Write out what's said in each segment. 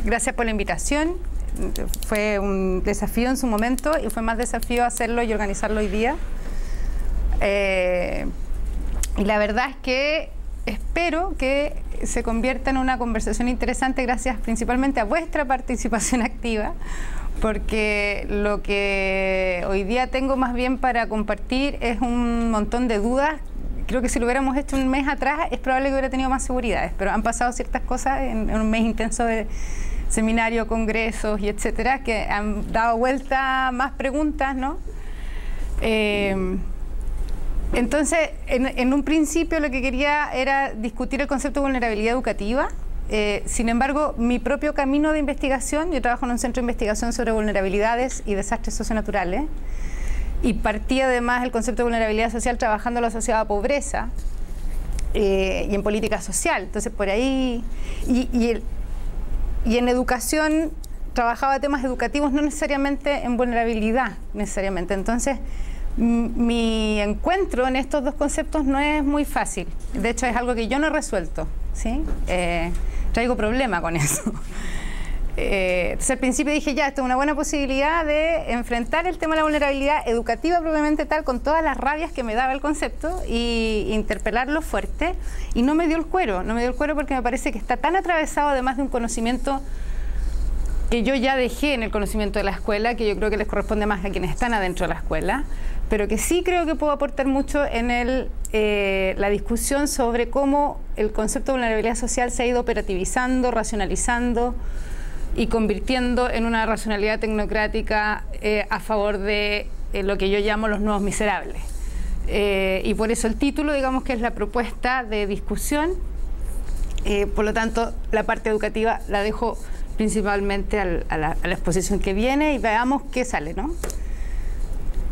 Gracias por la invitación. Fue un desafío en su momento y fue más desafío hacerlo y organizarlo hoy día. Y la verdad es que espero que se convierta en una conversación interesante gracias principalmente a vuestra participación activa, porque lo que hoy día tengo más bien para compartir es un montón de dudas. Creo que si lo hubiéramos hecho un mes atrás es probable que hubiera tenido más seguridades, pero han pasado ciertas cosas en un mes intenso de seminario, congresos y etcétera, que han dado vuelta más preguntas, ¿no? Entonces, en un principio lo que quería era discutir el concepto de vulnerabilidad educativa. Sin embargo, mi propio camino de investigación, yo trabajo en un centro de investigación sobre vulnerabilidades y desastres socionaturales, y partí además el concepto de vulnerabilidad social trabajando lo asociado a pobreza y en política social. Entonces, por ahí... Y en educación trabajaba temas educativos, no necesariamente en vulnerabilidad, necesariamente. Entonces, mi encuentro en estos dos conceptos no es muy fácil. De hecho, es algo que yo no he resuelto, ¿sí? Traigo problema con eso. Entonces, al principio dije, ya, esto es una buena posibilidad de enfrentar el tema de la vulnerabilidad educativa propiamente tal, con todas las rabias que me daba el concepto, y interpelarlo fuerte. Y no me dio el cuero, porque me parece que está tan atravesado además de un conocimiento que yo ya dejé en el conocimiento de la escuela, que yo creo que les corresponde más a quienes están adentro de la escuela, pero que sí creo que puedo aportar mucho en la discusión sobre cómo el concepto de vulnerabilidad social se ha ido operativizando, racionalizando y convirtiendo en una racionalidad tecnocrática a favor de lo que yo llamo los nuevos miserables. Y por eso el título, digamos que es la propuesta de discusión. Por lo tanto, la parte educativa la dejo principalmente a la exposición que viene y veamos qué sale, ¿no?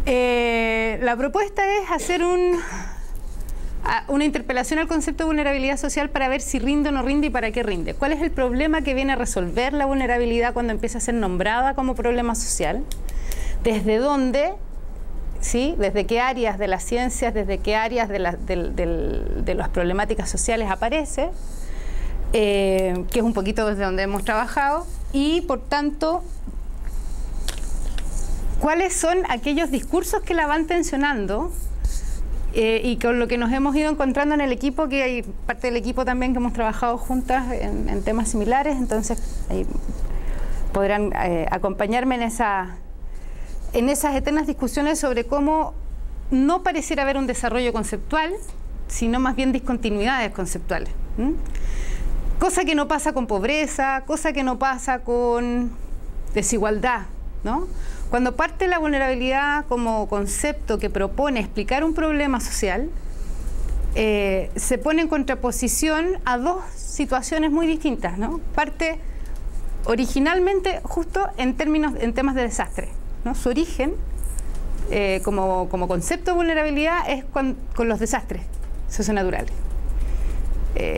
La propuesta es hacer una interpelación al concepto de vulnerabilidad social para ver si rinde o no rinde y para qué rinde. ¿Cuál es el problema que viene a resolver la vulnerabilidad cuando empieza a ser nombrada como problema social? ¿Desde dónde? ¿Sí? ¿Desde qué áreas de las ciencias, desde qué áreas de las problemáticas sociales aparece? Que es un poquito desde donde hemos trabajado. Y, por tanto, ¿cuáles son aquellos discursos que la van tensionando? Y con lo que nos hemos ido encontrando en el equipo, que hay parte del equipo también que hemos trabajado juntas en temas similares, entonces ahí podrán acompañarme en esas eternas discusiones sobre cómo no pareciera haber un desarrollo conceptual, sino más bien discontinuidades conceptuales. Cosa que no pasa con pobreza, cosa que no pasa con desigualdad, ¿no? Cuando parte la vulnerabilidad como concepto que propone explicar un problema social, se pone en contraposición a dos situaciones muy distintas, ¿no? Parte originalmente justo en temas de desastre, ¿no? Su origen como concepto de vulnerabilidad es con los desastres socionaturales.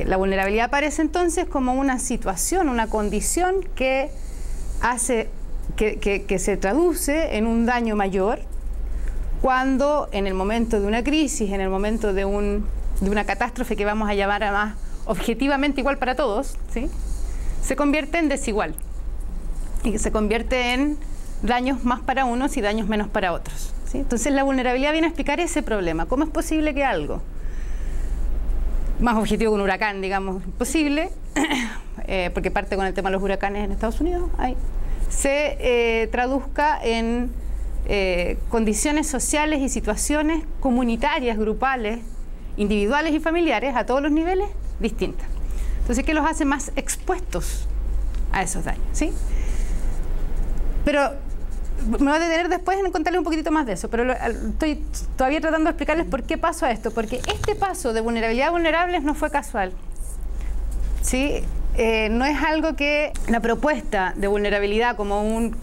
La vulnerabilidad aparece entonces como una situación, una condición que hace que se traduce en un daño mayor cuando en el momento de una crisis, en el momento de una catástrofe que vamos a llamar además objetivamente igual para todos, ¿sí? Se convierte en desigual y se convierte en daños más para unos y daños menos para otros, ¿sí? Entonces la vulnerabilidad viene a explicar ese problema. ¿Cómo es posible que algo más objetivo que un huracán, digamos, imposible, porque parte con el tema de los huracanes en Estados Unidos, se traduzca en condiciones sociales y situaciones comunitarias, grupales, individuales y familiares a todos los niveles distintas? Entonces, ¿qué los hace más expuestos a esos daños? ¿Sí? Pero me voy a detener después en contarles un poquitito más de eso, pero estoy todavía tratando de explicarles por qué paso a esto, porque este paso de vulnerabilidad a vulnerables no fue casual, ¿sí? No es algo que la propuesta de vulnerabilidad como un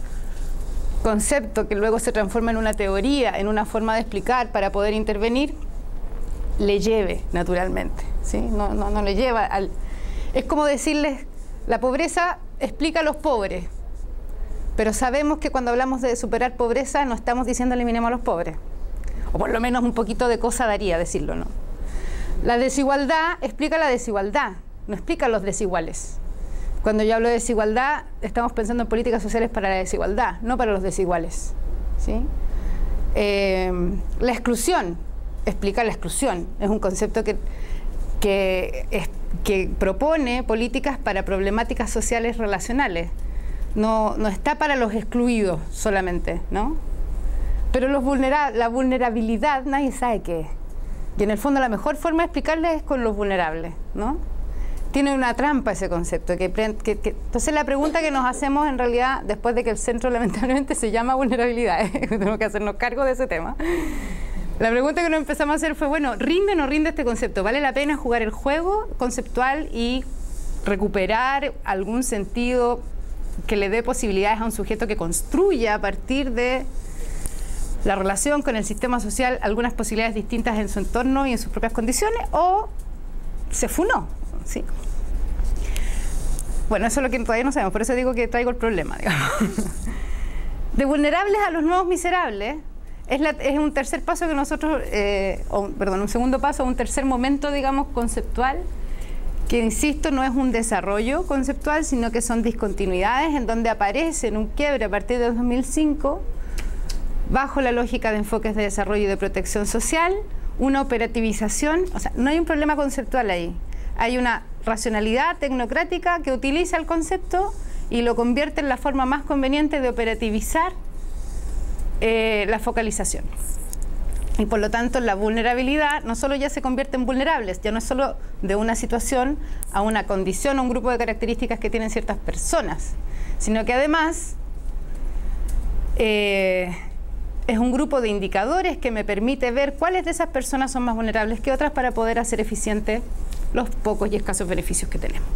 concepto que luego se transforma en una teoría, en una forma de explicar para poder intervenir, le lleve naturalmente, ¿sí? No le lleva al... Es como decirles, la pobreza explica a los pobres, pero sabemos que cuando hablamos de superar pobreza no estamos diciendo eliminemos a los pobres, o por lo menos un poquito de cosa daría decirlo, ¿no? La desigualdad explica la desigualdad, no explica a los desiguales, Cuando yo hablo de desigualdad, estamos pensando en políticas sociales para la desigualdad, no para los desiguales, ¿sí? La exclusión, explicar la exclusión, es un concepto que propone políticas para problemáticas sociales relacionales. No está para los excluidos solamente, ¿no? Pero la vulnerabilidad nadie sabe qué es. Y en el fondo la mejor forma de explicarles es con los vulnerables, ¿no? Tiene una trampa ese concepto. Entonces la pregunta que nos hacemos en realidad, después de que el centro lamentablemente se llama vulnerabilidad, tenemos que hacernos cargo de ese tema. La pregunta que nos empezamos a hacer fue, bueno, ¿rinde o no rinde este concepto? ¿Vale la pena jugar el juego conceptual y recuperar algún sentido que le dé posibilidades a un sujeto que construya a partir de la relación con el sistema social algunas posibilidades distintas en su entorno y en sus propias condiciones, o se funó? ¿Sí? Bueno, eso es lo que todavía no sabemos, por eso digo que traigo el problema, digamos. De vulnerables a los nuevos miserables es un tercer paso que nosotros, un segundo paso, un tercer momento, digamos, conceptual, que, insisto, no es un desarrollo conceptual, sino que son discontinuidades en donde aparece en un quiebre a partir de 2005, bajo la lógica de enfoques de desarrollo y de protección social, una operativización. O sea, no hay un problema conceptual ahí. Hay una racionalidad tecnocrática que utiliza el concepto y lo convierte en la forma más conveniente de operativizar la focalización. Y por lo tanto la vulnerabilidad no solo ya se convierte en vulnerables, ya no es solo de una situación a una condición o un grupo de características que tienen ciertas personas, sino que además es un grupo de indicadores que me permite ver cuáles de esas personas son más vulnerables que otras para poder hacer eficiente los pocos y escasos beneficios que tenemos.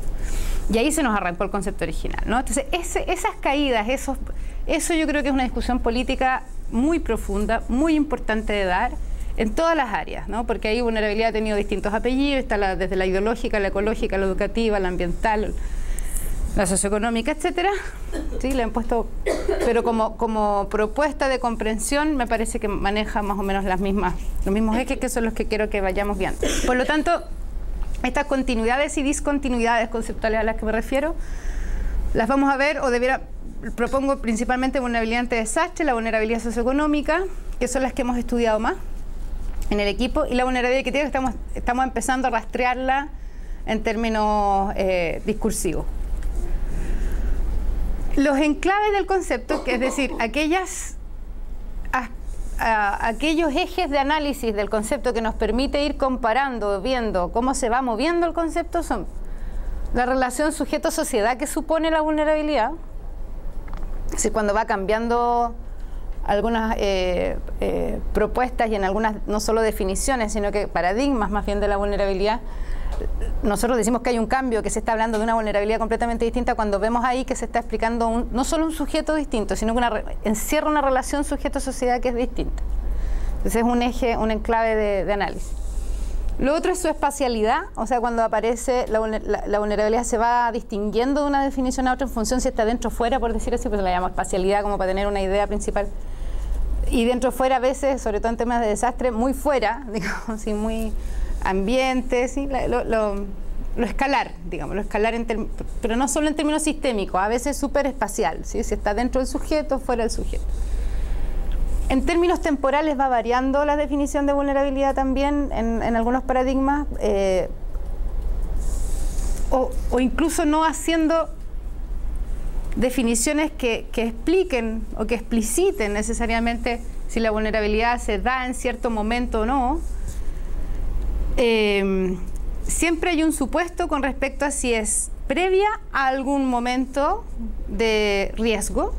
Y ahí se nos arrancó el concepto original, ¿no? Entonces, esas caídas, eso yo creo que es una discusión política muy profunda, muy importante de dar en todas las áreas, ¿no? Porque ahí vulnerabilidad ha tenido distintos apellidos, está desde la ideológica, la ecológica, la educativa, la ambiental, la socioeconómica, etcétera. Sí, le han puesto, pero como propuesta de comprensión me parece que maneja más o menos los mismos ejes, que son los que quiero que vayamos viendo. Por lo tanto, estas continuidades y discontinuidades conceptuales a las que me refiero, las vamos a ver, propongo principalmente vulnerabilidad ante desastre, la vulnerabilidad socioeconómica, que son las que hemos estudiado más en el equipo, y la vulnerabilidad que estamos empezando a rastrearla en términos discursivos. Los enclaves del concepto, que es decir, aquellos ejes de análisis del concepto que nos permite ir comparando, viendo cómo se va moviendo el concepto, son la relación sujeto-sociedad que supone la vulnerabilidad. Es decir, cuando va cambiando algunas propuestas y en algunas no solo definiciones, sino que paradigmas más bien de la vulnerabilidad, nosotros decimos que hay un cambio, que se está hablando de una vulnerabilidad completamente distinta cuando vemos ahí que se está explicando no solo un sujeto distinto, sino que encierra una relación sujeto-sociedad que es distinta. Entonces es un eje, un enclave de análisis. Lo otro es su espacialidad, o sea, cuando aparece la vulnerabilidad se va distinguiendo de una definición a otra en función si está dentro o fuera, por decir así, pues la llamo espacialidad como para tener una idea principal. Y dentro o fuera a veces, sobre todo en temas de desastre, muy fuera, digamos así, muy ambiente, ¿sí? Lo escalar, digamos, pero no solo en términos sistémicos, a veces súper espacial, ¿sí? Si está dentro del sujeto, fuera del sujeto. En términos temporales va variando la definición de vulnerabilidad también en algunos paradigmas, o incluso no haciendo definiciones que expliquen o que expliciten necesariamente si la vulnerabilidad se da en cierto momento o no. Siempre hay un supuesto con respecto a si es previa a algún momento de riesgo,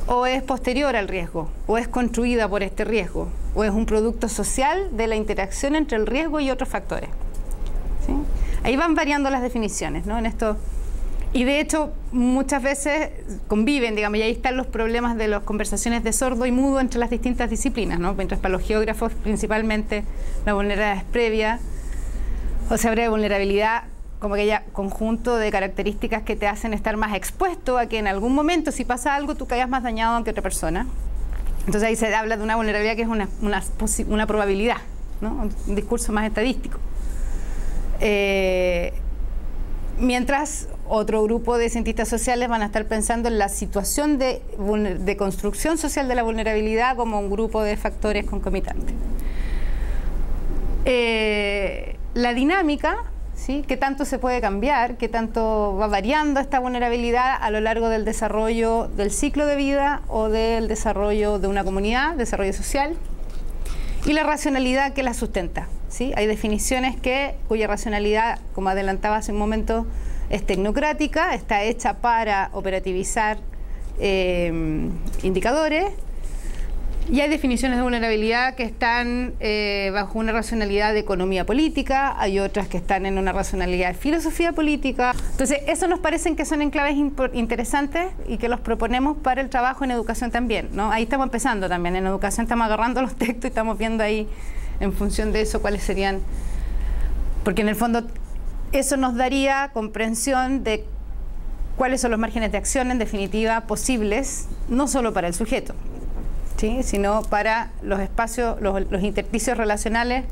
o es posterior al riesgo, o es construida por este riesgo, o es un producto social de la interacción entre el riesgo y otros factores. ¿Sí? Ahí van variando las definiciones, ¿no? En esto, y de hecho muchas veces conviven, digamos, y ahí están los problemas de las conversaciones de sordo y mudo entre las distintas disciplinas, ¿no? Mientras para los geógrafos principalmente la vulnerabilidad es previa, o se habla de vulnerabilidad como aquella conjunto de características que te hacen estar más expuesto a que en algún momento, si pasa algo, tú caigas más dañado que otra persona. Entonces ahí se habla de una vulnerabilidad que es una probabilidad, ¿no? Un discurso más estadístico. Mientras otro grupo de cientistas sociales van a estar pensando en la situación de construcción social de la vulnerabilidad como un grupo de factores concomitantes. La dinámica, ¿sí? ¿Qué tanto se puede cambiar? ¿Qué tanto va variando esta vulnerabilidad a lo largo del desarrollo del ciclo de vida o del desarrollo de una comunidad, desarrollo social? Y la racionalidad que la sustenta, ¿sí? Hay definiciones cuya racionalidad, como adelantaba hace un momento, es tecnocrática, está hecha para operativizar indicadores, y hay definiciones de vulnerabilidad que están bajo una racionalidad de economía política, hay otras que están en una racionalidad de filosofía política. Entonces, eso nos parecen que son enclaves interesantes y que los proponemos para el trabajo en educación también, ¿no? Ahí estamos empezando también, en educación estamos agarrando los textos y estamos viendo ahí, en función de eso, cuáles serían, porque en el fondo eso nos daría comprensión de cuáles son los márgenes de acción, en definitiva, posibles, no solo para el sujeto, ¿sí? Sino para los espacios, los intersticios relacionales,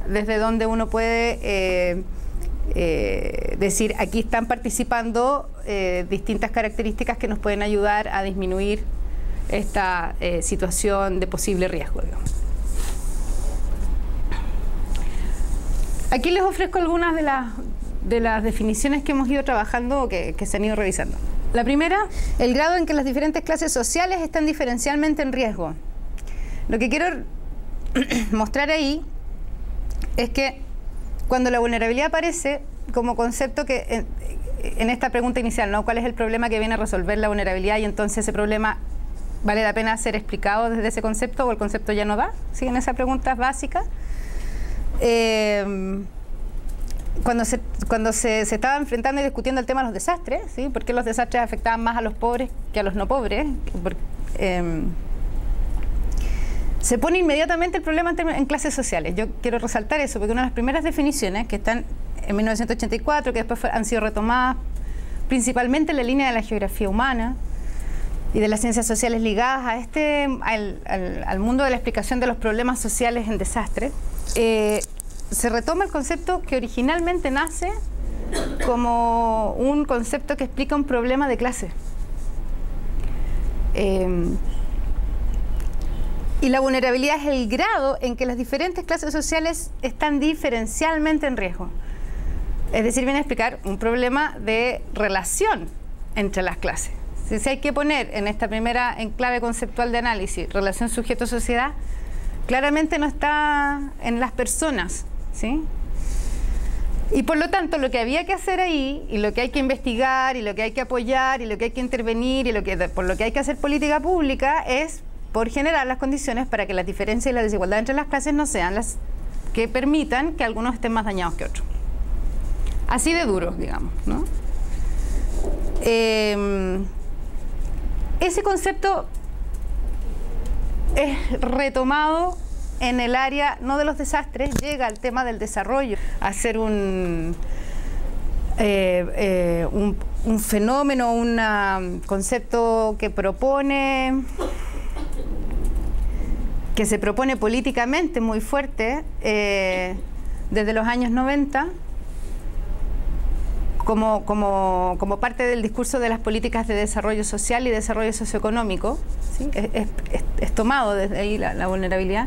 desde donde uno puede decir, aquí están participando distintas características que nos pueden ayudar a disminuir esta situación de posible riesgo, digamos. Aquí les ofrezco algunas de las definiciones que hemos ido trabajando o que se han ido revisando. La primera, el grado en que las diferentes clases sociales están diferencialmente en riesgo. Lo que quiero mostrar ahí es que cuando la vulnerabilidad aparece como concepto que en esta pregunta inicial, ¿no? ¿Cuál es el problema que viene a resolver la vulnerabilidad? Y entonces ese problema vale la pena ser explicado desde ese concepto o el concepto ya no da, ¿sí? En esa pregunta básica. Cuando se estaba enfrentando y discutiendo el tema de los desastres, ¿sí? ¿Por qué los desastres afectaban más a los pobres que a los no pobres? Se pone inmediatamente el problema en clases sociales. Yo quiero resaltar eso, porque una de las primeras definiciones que están en 1984, que después han sido retomadas principalmente en la línea de la geografía humana y de las ciencias sociales ligadas al mundo de la explicación de los problemas sociales en desastres, se retoma el concepto que originalmente nace como un concepto que explica un problema de clase. Y la vulnerabilidad es el grado en que las diferentes clases sociales están diferencialmente en riesgo. Es decir, viene a explicar un problema de relación entre las clases. Si hay que poner en esta primera enclave conceptual de análisis relación sujeto-sociedad, claramente no está en las personas, ¿sí? Y por lo tanto, lo que había que hacer ahí, y lo que hay que investigar, y lo que hay que apoyar, y lo que hay que intervenir, y por lo que hay que hacer política pública es por generar las condiciones para que las diferencias y la desigualdad entre las clases no sean las que permitan que algunos estén más dañados que otros. Así de duro, digamos, ¿no? Ese concepto es retomado en el área, no de los desastres, llega al tema del desarrollo, a ser un fenómeno, un concepto que se propone políticamente muy fuerte desde los años 90 como parte del discurso de las políticas de desarrollo social y desarrollo socioeconómico, ¿sí? Es tomado desde ahí la vulnerabilidad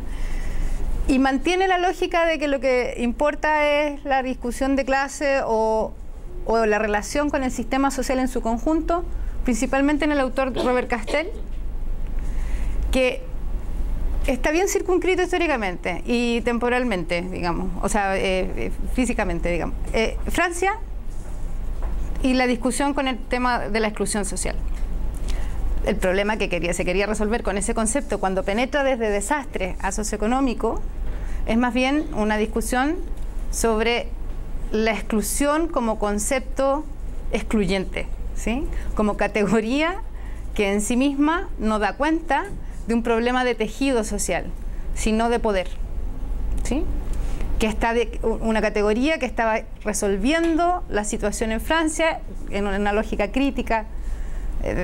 y mantiene la lógica de que lo que importa es la discusión de clase o la relación con el sistema social en su conjunto, principalmente en el autor Robert Castell, que está bien circunscrito históricamente y temporalmente, digamos, o sea, físicamente, digamos. Francia y la discusión con el tema de la exclusión social. El problema que se quería resolver con ese concepto cuando penetra desde desastre a socioeconómico es más bien una discusión sobre la exclusión como concepto excluyente, ¿sí? Como categoría que en sí misma no da cuenta de un problema de tejido social, sino de poder, ¿sí? Que está una categoría que estaba resolviendo la situación en Francia en una lógica crítica,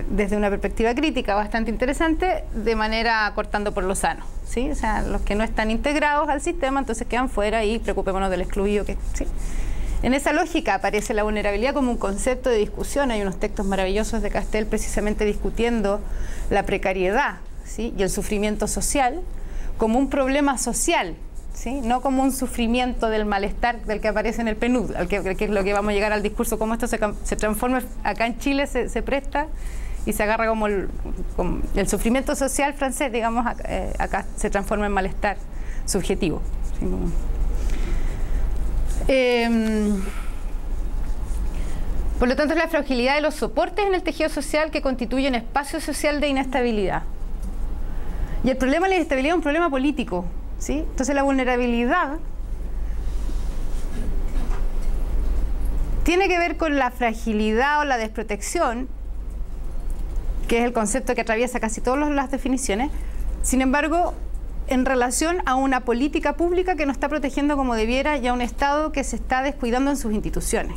desde una perspectiva crítica bastante interesante, de manera cortando por lo sano, ¿sí? O sea, los que no están integrados al sistema entonces quedan fuera y preocupémonos del excluido, ¿sí? En esa lógica aparece la vulnerabilidad como un concepto de discusión. Hay unos textos maravillosos de Castel precisamente discutiendo la precariedad, ¿sí?, y el sufrimiento social como un problema social, ¿sí?, no como un sufrimiento del malestar del que aparece en el PNUD, que es lo que vamos a llegar al discurso, cómo esto se transforma acá en Chile, se presta y se agarra como el sufrimiento social francés, digamos, acá se transforma en malestar subjetivo. ¿Sí? Por lo tanto, es la fragilidad de los soportes en el tejido social que constituyen espacio social de inestabilidad. Y el problema de la inestabilidad es un problema político, ¿sí? Entonces la vulnerabilidad tiene que ver con la fragilidad o la desprotección, que es el concepto que atraviesa casi todas las definiciones. Sin embargo, en relación a una política pública que no está protegiendo como debiera y a un Estado que se está descuidando en sus instituciones.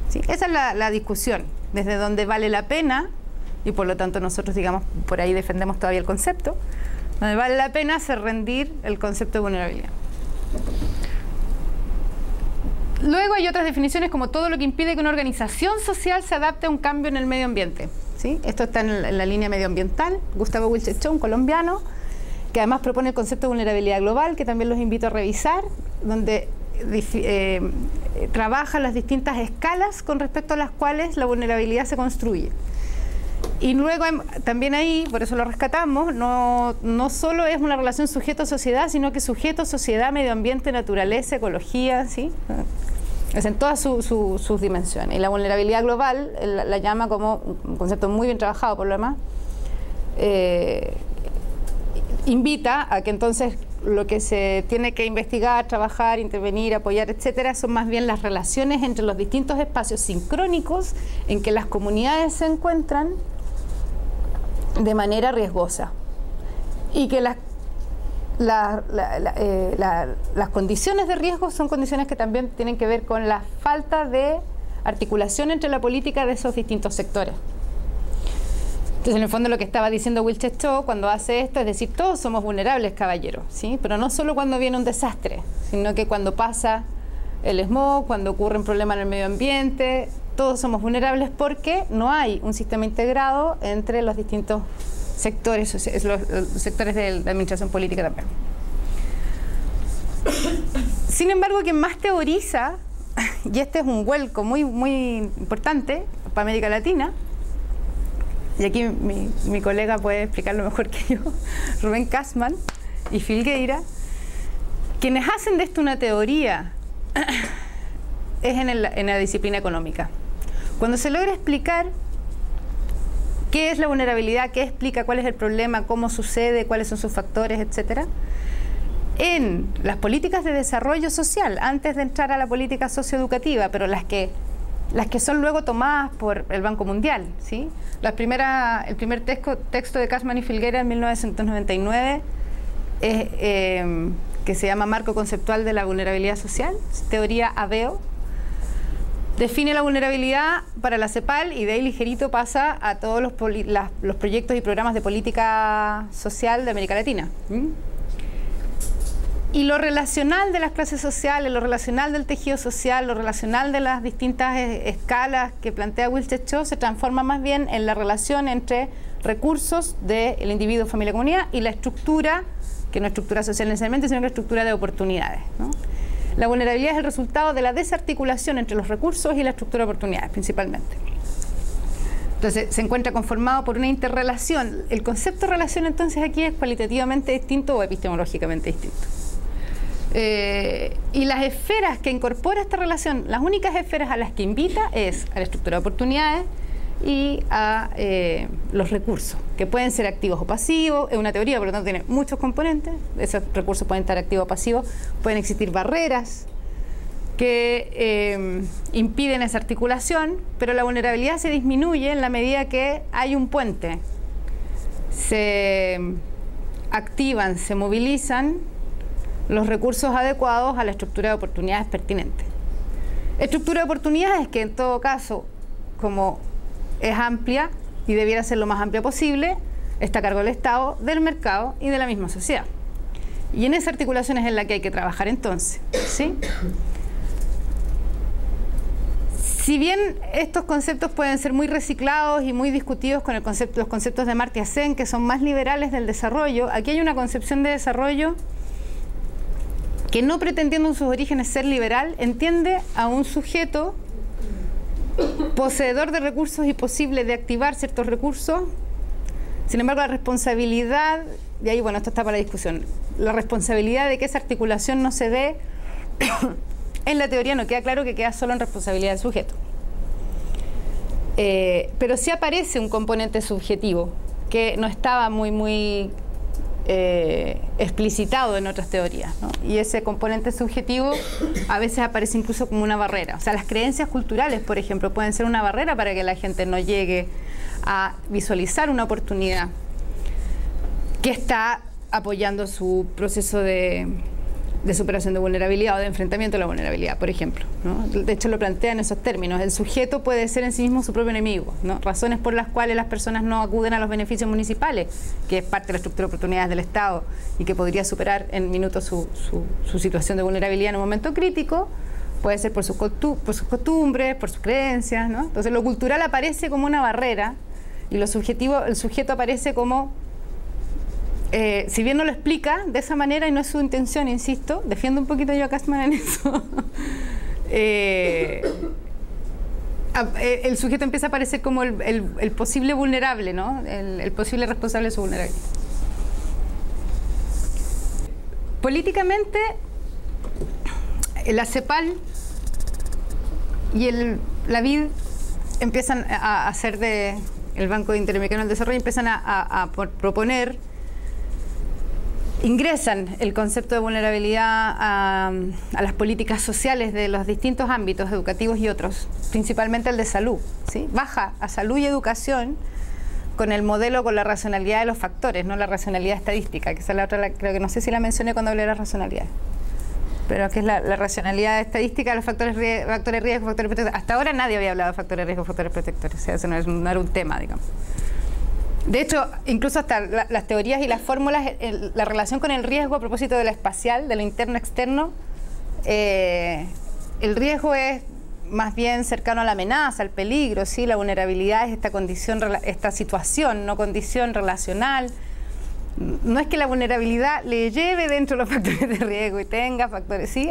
¿Sí? Esa es la discusión, desde donde vale la pena, y por lo tanto nosotros, digamos, por ahí defendemos todavía el concepto, donde vale la pena hacer rendir el concepto de vulnerabilidad. Luego hay otras definiciones como todo lo que impide que una organización social se adapte a un cambio en el medio ambiente. ¿Sí? Esto está en la línea medioambiental. Gustavo Wilches-Chow, un colombiano, que además propone el concepto de vulnerabilidad global, que también los invito a revisar, donde trabaja las distintas escalas con respecto a las cuales la vulnerabilidad se construye. Y luego también ahí, por eso lo rescatamos, no solo es una relación sujeto-sociedad, sino que sujeto, sociedad, medio ambiente, naturaleza, ecología, ¿sí? Es en todas sus dimensiones. Y la vulnerabilidad global la llama como un concepto muy bien trabajado por lo demás. Invita a que entonces lo que se tiene que investigar, trabajar, intervenir, apoyar, etcétera, son más bien las relaciones entre los distintos espacios sincrónicos en que las comunidades se encuentran de manera riesgosa. Y que las condiciones de riesgo son condiciones que también tienen que ver con la falta de articulación entre la política de esos distintos sectores. Entonces, en el fondo, lo que estaba diciendo Wilches-Chow cuando hace esto es decir, todos somos vulnerables, caballero, ¿sí? Pero no solo cuando viene un desastre, sino que cuando pasa el smog, cuando ocurre un problema en el medio ambiente, todos somos vulnerables porque no hay un sistema integrado entre los distintos sectores, los sectores de la administración política también. Sin embargo, quien más teoriza, y este es un vuelco muy importante para América Latina, y aquí mi colega puede explicarlo mejor que yo, Rubén Kasman y Filgueira, quienes hacen de esto una teoría es en la disciplina económica. Cuando se logra explicar qué es la vulnerabilidad, qué explica, cuál es el problema, cómo sucede, cuáles son sus factores, etcétera, en las políticas de desarrollo social, antes de entrar a la política socioeducativa, pero las que son luego tomadas por el Banco Mundial, ¿sí? El primer texto de Kasman y Filgueira en 1999 que se llama Marco Conceptual de la Vulnerabilidad Social, teoría ABEO, define la vulnerabilidad para la CEPAL y de ahí ligerito pasa a todos los proyectos y programas de política social de América Latina. Y lo relacional de las clases sociales, lo relacional del tejido social, lo relacional de las distintas escalas que plantea Wilches-Chow se transforma más bien en la relación entre recursos del individuo, familia, comunidad y la estructura, que no es estructura social necesariamente, sino que es estructura de oportunidades, ¿no? La vulnerabilidad es el resultado de la desarticulación entre los recursos y la estructura de oportunidades, principalmente. Entonces, se encuentra conformado por una interrelación. El concepto de relación, entonces, aquí es cualitativamente distinto o epistemológicamente distinto. Y las esferas que incorpora esta relación, las únicas esferas a las que invita es a la estructura de oportunidades y a los recursos, que pueden ser activos o pasivos. Es una teoría, por lo tanto tiene muchos componentes. Esos recursos pueden estar activos o pasivos, pueden existir barreras que impiden esa articulación, pero la vulnerabilidad se disminuye en la medida que hay un puente. Se activan, se movilizan los recursos adecuados a la estructura de oportunidades pertinente. Estructura de oportunidades que en todo caso, como es amplia y debiera ser lo más amplia posible, está a cargo del Estado, del mercado y de la misma sociedad. Y en esa articulación es en la que hay que trabajar entonces, ¿sí? Si bien estos conceptos pueden ser muy reciclados y muy discutidos con los conceptos de Amartya Sen, que son más liberales del desarrollo, aquí hay una concepción de desarrollo que, no pretendiendo en sus orígenes ser liberal, entiende a un sujeto poseedor de recursos y posible de activar ciertos recursos. Sin embargo, la responsabilidad, y ahí, bueno, esto está para la discusión, la responsabilidad de que esa articulación no se dé en la teoría no queda claro, que queda solo en responsabilidad del sujeto. Pero sí aparece un componente subjetivo que no estaba muy explicitado en otras teorías, ¿no? Y ese componente subjetivo a veces aparece incluso como una barrera. O sea, las creencias culturales, por ejemplo, pueden ser una barrera para que la gente no llegue a visualizar una oportunidad que está apoyando su proceso de superación de vulnerabilidad o de enfrentamiento a la vulnerabilidad, por ejemplo, ¿no? De hecho, lo plantea en esos términos. El sujeto puede ser en sí mismo su propio enemigo, ¿no? Razones por las cuales las personas no acuden a los beneficios municipales, que es parte de la estructura de oportunidades del Estado y que podría superar en minutos su situación de vulnerabilidad en un momento crítico, puede ser por sus costumbres, por sus creencias, ¿no? Entonces, lo cultural aparece como una barrera y lo subjetivo, el sujeto aparece como... si bien no lo explica de esa manera y no es su intención, insisto, defiendo un poquito yo a Kastman en eso, el sujeto empieza a aparecer como el posible vulnerable, ¿no? El posible responsable de su vulnerabilidad. Políticamente, la CEPAL y la BID empiezan a hacer el Banco Interamericano del Desarrollo, empiezan a proponer, ingresan el concepto de vulnerabilidad a las políticas sociales de los distintos ámbitos educativos y otros, principalmente el de salud, ¿sí? Baja a salud y educación con el modelo, con la racionalidad de los factores, no la racionalidad estadística, que esa es la otra, creo que no sé si la mencioné cuando hablé de la racionalidad, pero que es la racionalidad estadística de los factores riesgo, factores protectores. Hasta ahora nadie había hablado de factores riesgo, factores protectores, o sea, eso no era un tema, digamos. De hecho, incluso hasta las teorías y las fórmulas, la relación con el riesgo a propósito de lo espacial, de lo interno-externo, el riesgo es más bien cercano a la amenaza, al peligro, ¿sí? La vulnerabilidad es esta condición, esta situación, no condición relacional. No es que la vulnerabilidad le lleve dentro de los factores de riesgo y tenga factores, ¿sí?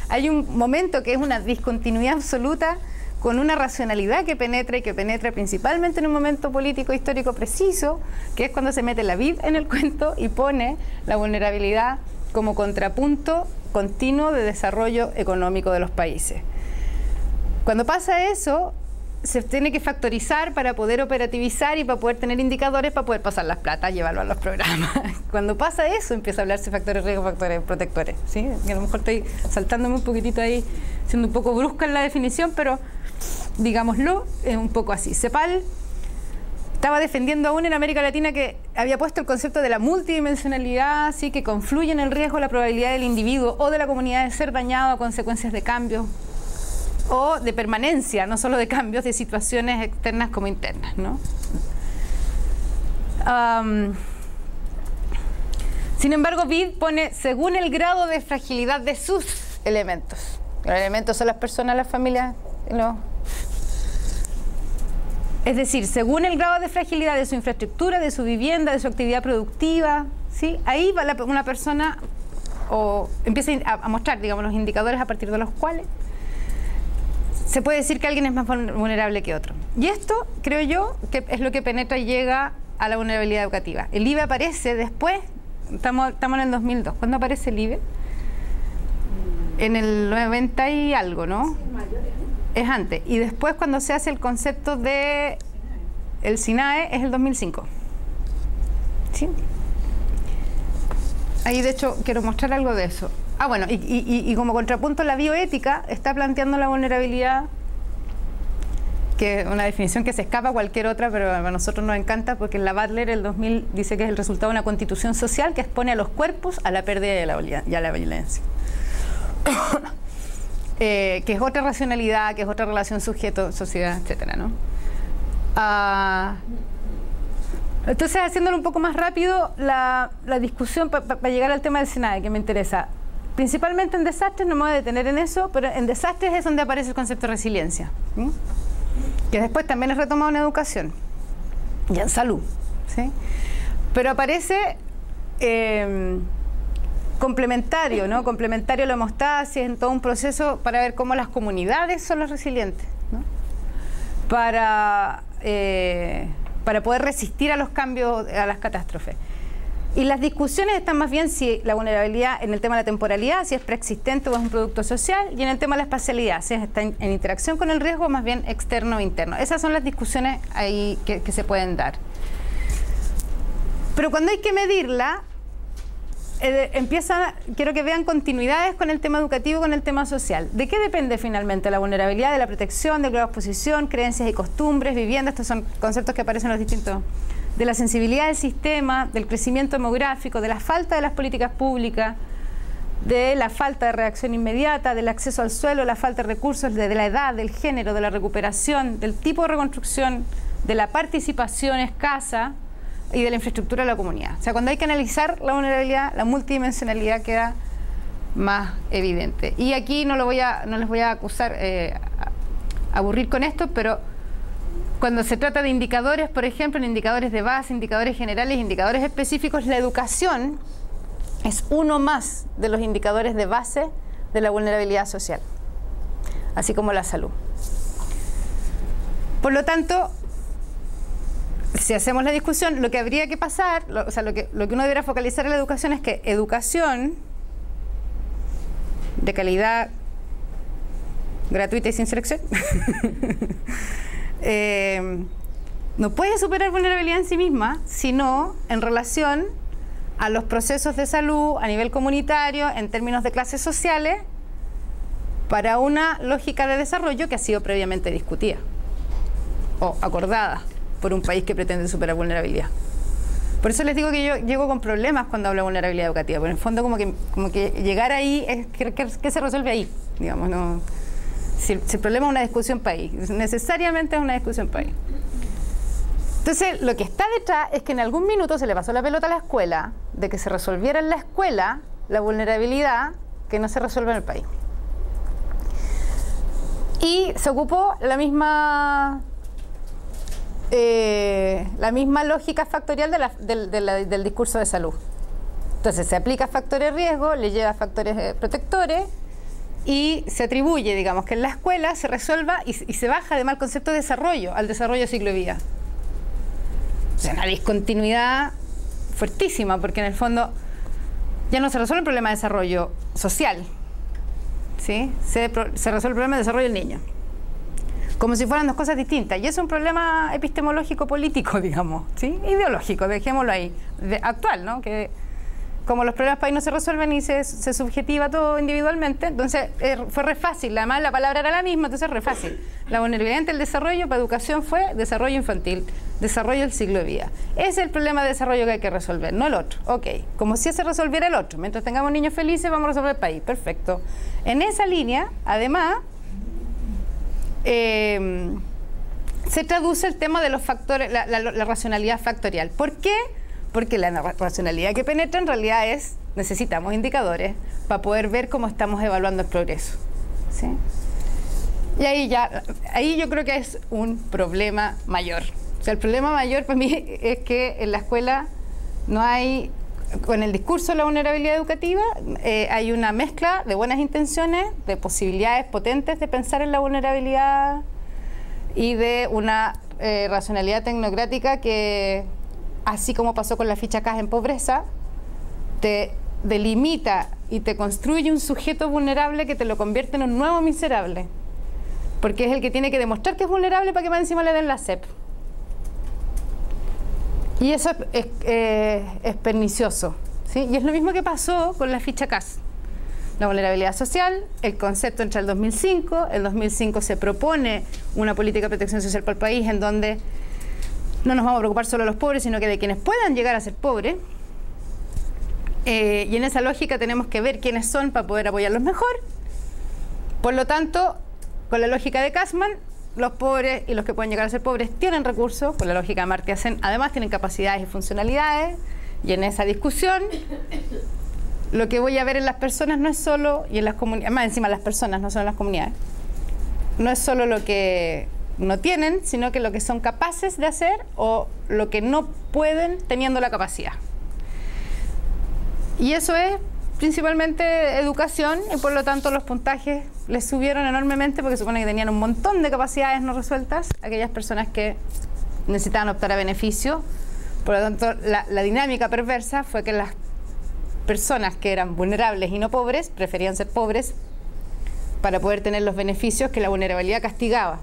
Hay un momento que es una discontinuidad absoluta con una racionalidad que penetra y que penetra principalmente en un momento político histórico preciso, que es cuando se mete la BID en el cuento y pone la vulnerabilidad como contrapunto continuo de desarrollo económico de los países. Cuando pasa eso, se tiene que factorizar para poder operativizar y para poder tener indicadores para poder pasar las platas y evaluar los programas. Cuando pasa eso, empieza a hablarse de factores de riesgo, factores protectores, ¿sí? Y a lo mejor estoy saltándome un poquitito ahí, siendo un poco brusca en la definición, pero digámoslo, es un poco así. CEPAL estaba defendiendo aún en América Latina, que había puesto el concepto de la multidimensionalidad, ¿sí? Que confluye en el riesgo la probabilidad del individuo o de la comunidad de ser dañado a consecuencias de cambios o de permanencia, no solo de cambios, de situaciones externas como internas, ¿no? Sin embargo, BID pone según el grado de fragilidad de sus elementos. Los elementos son las personas, las familias, ¿no? Es decir, según el grado de fragilidad de su infraestructura, de su vivienda, de su actividad productiva, ¿sí? Ahí va una persona o empieza a mostrar, digamos, los indicadores a partir de los cuales se puede decir que alguien es más vulnerable que otro. Y esto, creo yo, que es lo que penetra y llega a la vulnerabilidad educativa. El IBE aparece después, estamos en el 2002. ¿Cuándo aparece el IBE? En el 90 y algo, ¿no? Es antes. Y después, cuando se hace el concepto de el SINAE, es el 2005. ¿Sí? Ahí, de hecho, quiero mostrar algo de eso. Ah, bueno, y como contrapunto, la bioética está planteando la vulnerabilidad, que es una definición que se escapa a cualquier otra, pero a nosotros nos encanta, porque en la Butler, el 2000, dice que es el resultado de una constitución social que expone a los cuerpos a la pérdida y a la violencia. Que es otra racionalidad, que es otra relación sujeto-sociedad, etcétera, ¿no? Entonces, haciéndolo un poco más rápido, la discusión para llegar al tema del SINAE, que me interesa. principalmente en desastres, no me voy a detener en eso, pero en desastres es donde aparece el concepto de resiliencia, ¿sí? Que después también es retomado en educación y en salud, ¿sí? Pero aparece complementario, ¿no? Complementario a la hemostasis, en todo un proceso para ver cómo las comunidades son las resilientes, ¿no? Para poder resistir a los cambios, a las catástrofes. Y las discusiones están más bien si la vulnerabilidad en el tema de la temporalidad, si es preexistente o es un producto social, y en el tema de la espacialidad, si está en interacción con el riesgo, más bien externo o interno. Esas son las discusiones ahí que se pueden dar. Pero cuando hay que medirla, quiero que vean continuidades con el tema educativo y con el tema social. ¿De qué depende finalmente la vulnerabilidad? De la protección, de la exposición, creencias y costumbres, vivienda. Estos son conceptos que aparecen en los distintos. De la sensibilidad del sistema, del crecimiento demográfico, de la falta de las políticas públicas, de la falta de reacción inmediata, del acceso al suelo, la falta de recursos, de la edad, del género, de la recuperación, del tipo de reconstrucción, de la participación escasa y de la infraestructura de la comunidad. O sea, cuando hay que analizar la vulnerabilidad, la multidimensionalidad queda más evidente. Y aquí no les voy a acusar, aburrir con esto, pero cuando se trata de indicadores, por ejemplo, en indicadores de base, indicadores generales, indicadores específicos, la educación es uno más de los indicadores de base de la vulnerabilidad social, así como la salud. Por lo tanto, si hacemos la discusión, lo que habría que pasar, lo que uno debería focalizar en la educación es que educación de calidad gratuita y sin selección no puede superar vulnerabilidad en sí misma, sino en relación a los procesos de salud a nivel comunitario, en términos de clases sociales, para una lógica de desarrollo que ha sido previamente discutida o acordada por un país que pretende superar vulnerabilidad. Por eso les digo que yo llego con problemas cuando hablo de vulnerabilidad educativa, porque en el fondo como que llegar ahí, es ¿qué se resuelve ahí? Digamos, no. Si el problema es una discusión país, necesariamente es una discusión país. Entonces, lo que está detrás es que en algún minuto se le pasó la pelota a la escuela de que se resolviera en la escuela la vulnerabilidad que no se resuelve en el país. Y se ocupó la misma lógica factorial del discurso de salud. Entonces, se aplica factores de riesgo, le lleva factores protectores, y se atribuye, digamos, que en la escuela se resuelva y se baja además el concepto de desarrollo al desarrollo de ciclo de vida. O sea, una discontinuidad fuertísima, porque en el fondo ya no se resuelve el problema de desarrollo social, ¿sí? Se resuelve el problema de desarrollo del niño, como si fueran dos cosas distintas. Y es un problema epistemológico político, digamos, ¿sí? Ideológico, dejémoslo ahí, actual, ¿no? Que como los problemas país no se resuelven y se subjetiva todo individualmente, entonces fue re fácil, además la palabra era la misma, entonces re fácil. La vulnerabilidad ante el desarrollo para educación fue desarrollo infantil, desarrollo del ciclo de vida. Ese es el problema de desarrollo que hay que resolver, no el otro. Ok, como si se resolviera el otro. Mientras tengamos niños felices vamos a resolver el país, perfecto. En esa línea, además, se traduce el tema de los factores, la racionalidad factorial. ¿Por qué? Porque la racionalidad que penetra en realidad necesitamos indicadores para poder ver cómo estamos evaluando el progreso, ¿sí? Y ahí yo creo que es un problema mayor. O sea, el problema mayor para mí es que en la escuela no hay, con el discurso de la vulnerabilidad educativa, hay una mezcla de buenas intenciones, de posibilidades potentes de pensar en la vulnerabilidad y de una racionalidad tecnocrática que, así como pasó con la ficha CAS en pobreza, te delimita y te construye un sujeto vulnerable que te lo convierte en un nuevo miserable, porque es el que tiene que demostrar que es vulnerable para que más encima le den la SEP. Y eso es pernicioso, ¿sí? Y es lo mismo que pasó con la ficha CAS. La vulnerabilidad social, el concepto entra el 2005, el 2005 se propone una política de protección social para el país en donde no nos vamos a preocupar solo de los pobres, sino que de quienes puedan llegar a ser pobres. Y en esa lógica tenemos que ver quiénes son para poder apoyarlos mejor. Por lo tanto, con la lógica de Kasman, los pobres y los que pueden llegar a ser pobres tienen recursos. Con la lógica de Amartya Sen, además tienen capacidades y funcionalidades. Y en esa discusión, lo que voy a ver en las personas no es solo, y en las comunidades, más encima las personas, no solo en las comunidades, no es solo lo que no tienen, sino que lo que son capaces de hacer o lo que no pueden teniendo la capacidad. Y eso es principalmente educación, y por lo tanto los puntajes les subieron enormemente porque supone que tenían un montón de capacidades no resueltas, aquellas personas que necesitaban optar a beneficio. Por lo tanto, la dinámica perversa fue que las personas que eran vulnerables y no pobres preferían ser pobres para poder tener los beneficios que la vulnerabilidad castigaba.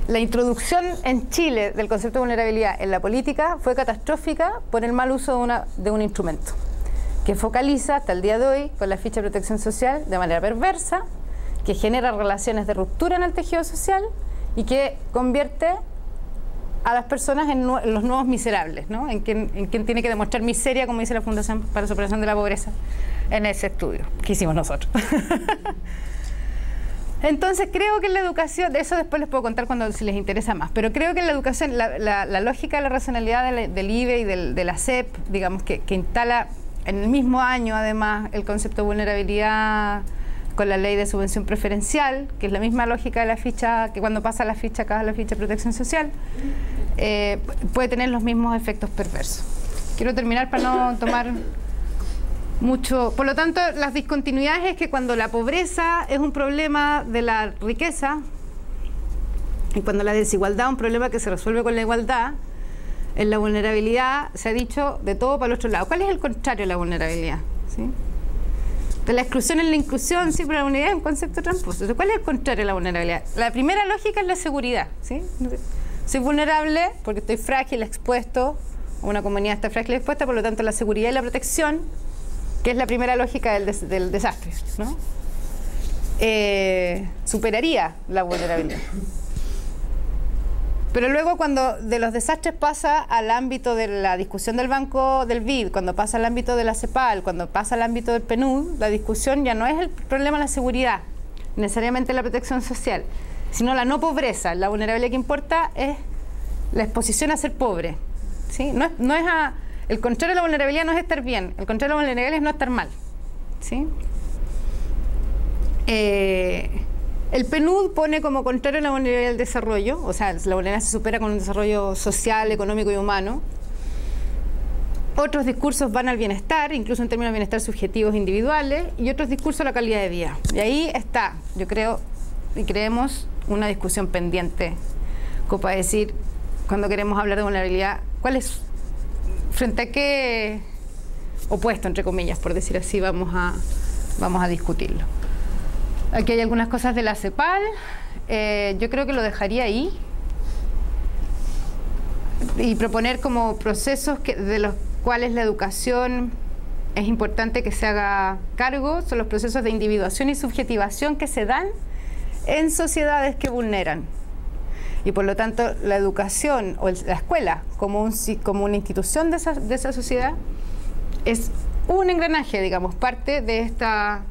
La introducción en Chile del concepto de vulnerabilidad en la política fue catastrófica por el mal uso de un instrumento que focaliza hasta el día de hoy con la ficha de protección social de manera perversa, que genera relaciones de ruptura en el tejido social y que convierte a las personas en los nuevos miserables, ¿no? En quien tiene que demostrar miseria, como dice la Fundación para la Superación de la Pobreza en ese estudio que hicimos nosotros. Entonces creo que en la educación, de eso después les puedo contar si les interesa más, pero creo que en la educación la lógica de la racionalidad del IBE y de la CEP, digamos, que instala en el mismo año además el concepto de vulnerabilidad con la ley de subvención preferencial, que es la misma lógica de la ficha, que cuando pasa la ficha acá la ficha de protección social, puede tener los mismos efectos perversos. Quiero terminar para no tomar mucho. Por lo tanto, las discontinuidades es que cuando la pobreza es un problema de la riqueza y cuando la desigualdad es un problema que se resuelve con la igualdad, en la vulnerabilidad se ha dicho de todo para el otro lado. ¿Cuál es el contrario de la vulnerabilidad? ¿Sí? De la exclusión en la inclusión, sí, pero la vulnerabilidad es un concepto tramposo. ¿Cuál es el contrario de la vulnerabilidad? La primera lógica es la seguridad, ¿sí? Soy vulnerable porque estoy frágil, expuesto, una comunidad está frágil y expuesta, por lo tanto la seguridad y la protección, que es la primera lógica del desastre, ¿no? Superaría la vulnerabilidad. Pero luego cuando de los desastres pasa al ámbito de la discusión del Banco del BID, cuando pasa al ámbito de la CEPAL, cuando pasa al ámbito del PNUD, la discusión ya no es el problema de la seguridad, necesariamente la protección social, sino la no pobreza. La vulnerabilidad que importa es la exposición a ser pobre, ¿sí? El contrario de la vulnerabilidad no es estar bien, el contrario de la vulnerabilidad es no estar mal, ¿sí? El PNUD pone como contrario la vulnerabilidad del desarrollo, o sea, la vulnerabilidad se supera con un desarrollo social, económico y humano. Otros discursos van al bienestar, incluso en términos de bienestar subjetivos individuales, y otros discursos a la calidad de vida. Y ahí está, yo creo y creemos, una discusión pendiente, como para decir, cuando queremos hablar de vulnerabilidad, ¿cuál es, frente a qué opuesto, entre comillas, por decir así, vamos a discutirlo? Aquí hay algunas cosas de la CEPAL, yo creo que lo dejaría ahí y proponer como procesos de los cuales la educación es importante que se haga cargo, son los procesos de individuación y subjetivación que se dan en sociedades que vulneran. Y por lo tanto la educación o la escuela como una institución de esa sociedad es un engranaje, digamos, parte de esta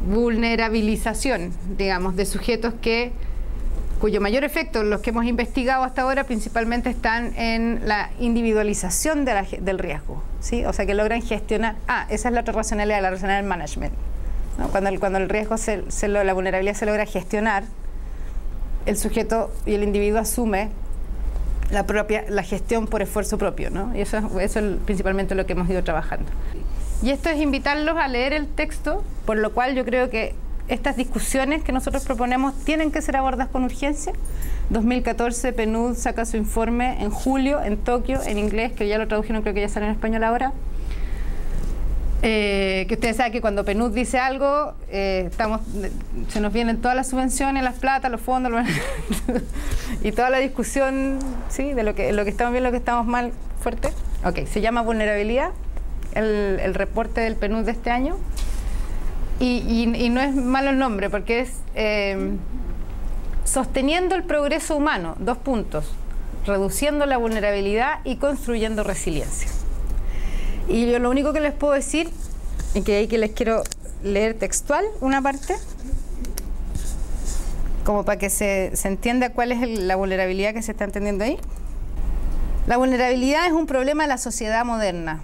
vulnerabilización, digamos, de sujetos cuyo mayor efecto, los que hemos investigado hasta ahora, principalmente están en la individualización del riesgo, ¿sí? O sea, que logran gestionar. Esa es la otra racionalidad, la racionalidad del management, ¿no? Cuando el riesgo, la vulnerabilidad se logra gestionar, el sujeto y el individuo asume la gestión por esfuerzo propio, ¿no? Y eso es principalmente lo que hemos ido trabajando. Y esto es invitarlos a leer el texto, por lo cual yo creo que estas discusiones que nosotros proponemos tienen que ser abordadas con urgencia. 2014, PNUD saca su informe en julio, en Tokio, en inglés, que ya lo tradujeron, creo que ya sale en español ahora. Que ustedes saben que cuando PNUD dice algo, se nos vienen todas las subvenciones, las platas, los fondos, y toda la discusión, ¿sí? De lo que estamos bien, lo que estamos mal, fuerte. Ok, se llama vulnerabilidad. El reporte del PNUD de este año y no es malo el nombre porque es sosteniendo el progreso humano, 2 puntos, reduciendo la vulnerabilidad y construyendo resiliencia. Y yo lo único que les puedo decir, y que ahí que les quiero leer textual una parte, como para que se entienda cuál es la vulnerabilidad que se está entendiendo ahí. La vulnerabilidad es un problema de la sociedad moderna.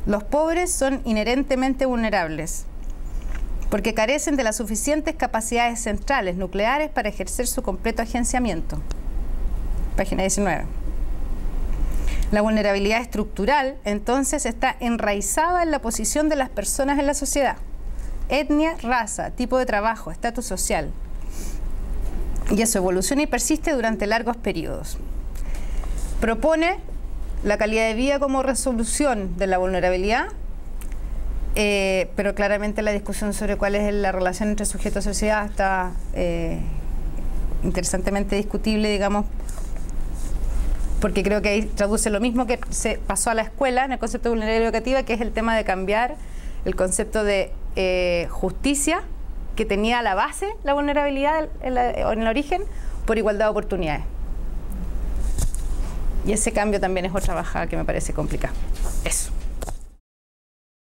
Los pobres son inherentemente vulnerables porque carecen de las suficientes capacidades centrales nucleares para ejercer su completo agenciamiento. Página 19. La vulnerabilidad estructural, entonces, está enraizada en la posición de las personas en la sociedad. Etnia, raza, tipo de trabajo, estatus social. Y eso evoluciona y persiste durante largos periodos. Propone la calidad de vida como resolución de la vulnerabilidad, pero claramente la discusión sobre cuál es la relación entre sujeto y sociedad está interesantemente discutible, digamos, porque creo que ahí traduce lo mismo que se pasó a la escuela en el concepto de vulnerabilidad educativa, que es el tema de cambiar el concepto de justicia que tenía a la base la vulnerabilidad en el origen por igualdad de oportunidades. Y ese cambio también es otra bajada que me parece complicada.